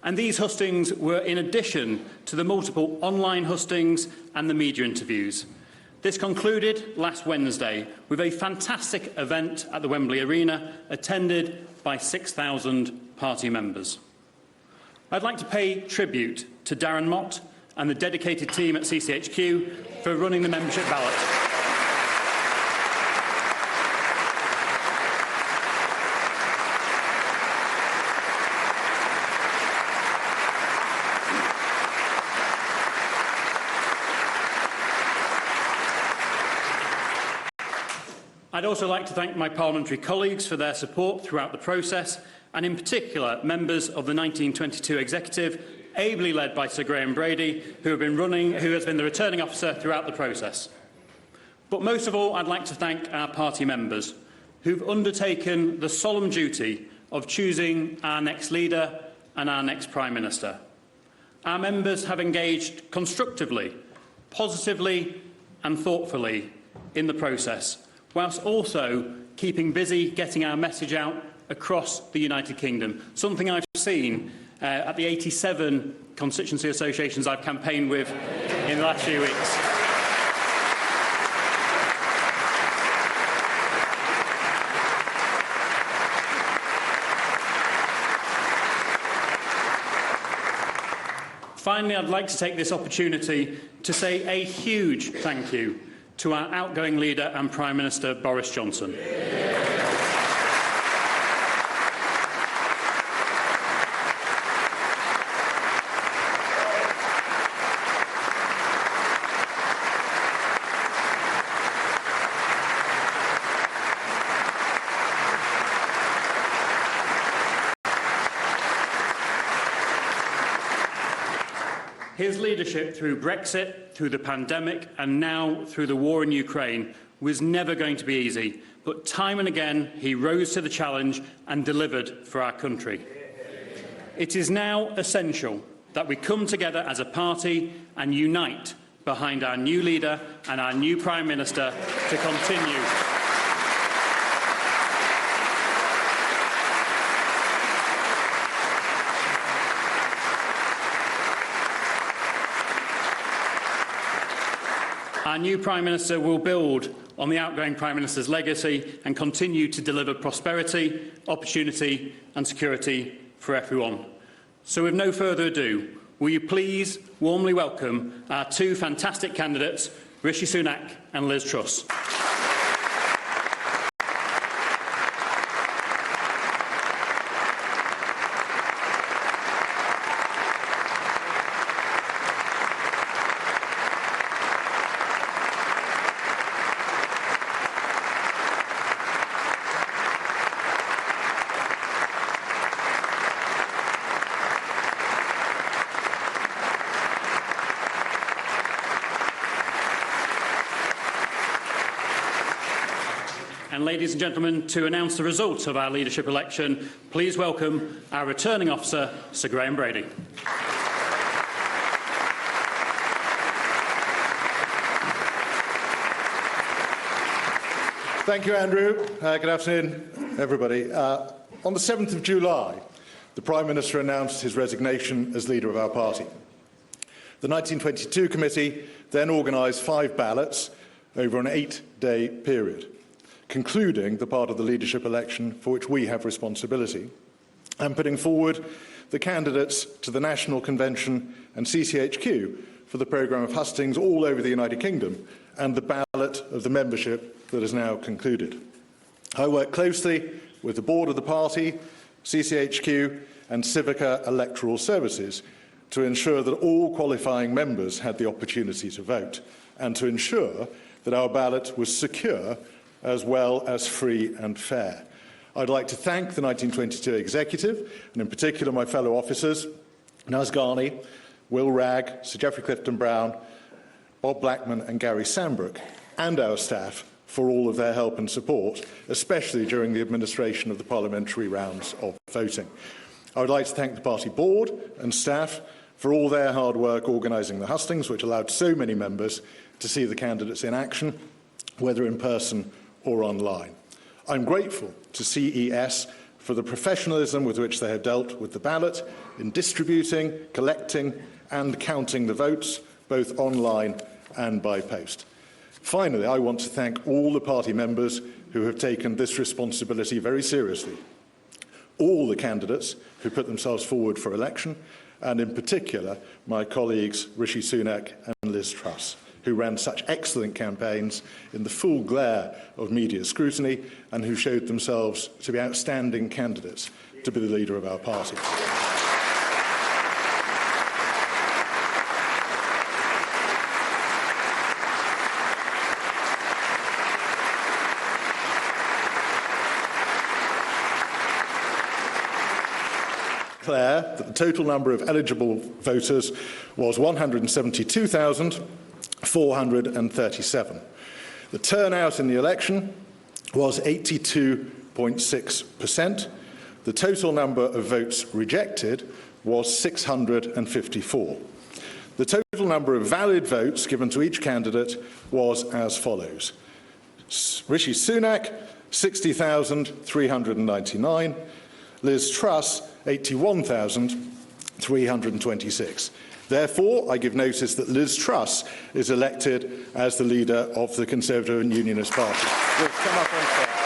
And these hustings were in addition to the multiple online hustings and the media interviews. This concluded last Wednesday with a fantastic event at the Wembley Arena, attended by 6,000 party members. I'd like to pay tribute to Darren Mott and the dedicated team at CCHQ for running the membership ballot. I'd also like to thank my parliamentary colleagues for their support throughout the process, and in particular members of the 1922 Executive, ably led by Sir Graham Brady, who has been the returning officer throughout the process. But most of all, I'd like to thank our party members, who've undertaken the solemn duty of choosing our next leader and our next Prime Minister. Our members have engaged constructively, positively and thoughtfully in the process, whilst also keeping busy getting our message out across the United Kingdom, something I've seen at the 87 constituency associations I've campaigned with in the last few weeks. Finally, I'd like to take this opportunity to say a huge thank you to our outgoing leader and Prime Minister, Boris Johnson. His leadership through Brexit, through the pandemic and now through the war in Ukraine was never going to be easy, but time and again he rose to the challenge and delivered for our country. It is now essential that we come together as a party and unite behind our new leader and our new Prime Minister to continue Our new Prime Minister will build on the outgoing Prime Minister's legacy and continue to deliver prosperity, opportunity and security for everyone. So with no further ado, will you please warmly welcome our two fantastic candidates, Rishi Sunak and Liz Truss. And ladies and gentlemen, to announce the results of our leadership election, please welcome our returning officer, Sir Graham Brady. Thank you, Andrew. Good afternoon, everybody. On the 7th of July, the Prime Minister announced his resignation as leader of our party. The 1922 committee then organised 5 ballots over an 8-day period, concluding the part of the leadership election for which we have responsibility, and putting forward the candidates to the National Convention and CCHQ for the programme of hustings all over the United Kingdom and the ballot of the membership that is now concluded. I work closely with the board of the party, CCHQ and Civica Electoral Services to ensure that all qualifying members had the opportunity to vote and to ensure that our ballot was secure as well as free and fair. I'd like to thank the 1922 Executive, and in particular my fellow officers, Naz Ghani, Will Wragg, Sir Geoffrey Clifton-Brown, Bob Blackman and Gary Sambrook, and our staff for all of their help and support, especially during the administration of the parliamentary rounds of voting. I would like to thank the party board and staff for all their hard work organising the hustings, which allowed so many members to see the candidates in action, whether in person or online. I'm grateful to CES for the professionalism with which they have dealt with the ballot in distributing, collecting and counting the votes, both online and by post. Finally, I want to thank all the party members who have taken this responsibility very seriously, all the candidates who put themselves forward for election, and in particular my colleagues Rishi Sunak and Liz Truss, who ran such excellent campaigns in the full glare of media scrutiny and who showed themselves to be outstanding candidates to be the leader of our party. Declare that the total number of eligible voters was 172,437. The turnout in the election was 82.6%. The total number of votes rejected was 654. The total number of valid votes given to each candidate was as follows: Rishi Sunak, 60,399. Liz Truss, 81,326. Therefore, I give notice that Liz Truss is elected as the leader of the Conservative and Unionist Party. We'll come up on stage.